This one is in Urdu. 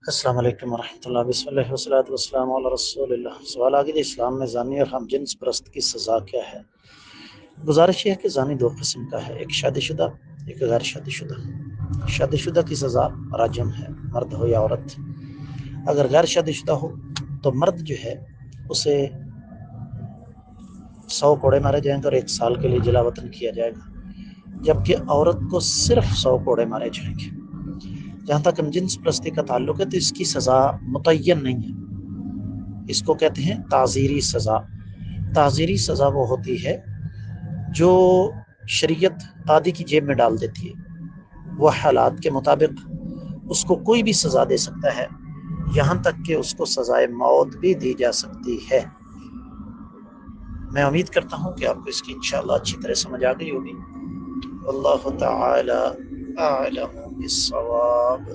السلام علیکم ورحمۃ اللہ، بسم اللہ والصلاۃ والسلام علی رسول اللہ۔ سوال آگے جی، اسلام میں زانی اور ہم جنس پرست کی سزا کیا ہے؟ گزارش یہ ہے کہ زانی دو قسم کا ہے، ایک شادی شدہ، ایک غیر شادی شدہ۔ شادی شدہ کی سزا رجم ہے، مرد ہو یا عورت۔ اگر غیر شادی شدہ ہو تو مرد جو ہے اسے 100 کوڑے مارے جائیں گے اور 1 سال کے لیے جلا وطن کیا جائے گا، جبکہ عورت کو صرف 100 کوڑے مارے جائیں گے۔ جہاں تک ہم جنس پرستی کا تعلق ہے تو اس کی سزا متعین نہیں ہے، اس کو کہتے ہیں تعزیری سزا۔ تعزیری سزا وہ ہوتی ہے جو شریعت عادی کی جیب میں ڈال دیتی ہے، وہ حالات کے مطابق اس کو کوئی بھی سزا دے سکتا ہے، یہاں تک کہ اس کو سزائے موت بھی دی جا سکتی ہے۔ میں امید کرتا ہوں کہ آپ کو اس کی انشاءاللہ اچھی طرح سمجھ آ گئی ہوگی۔ اللہ تعالی اعلم بالصواب۔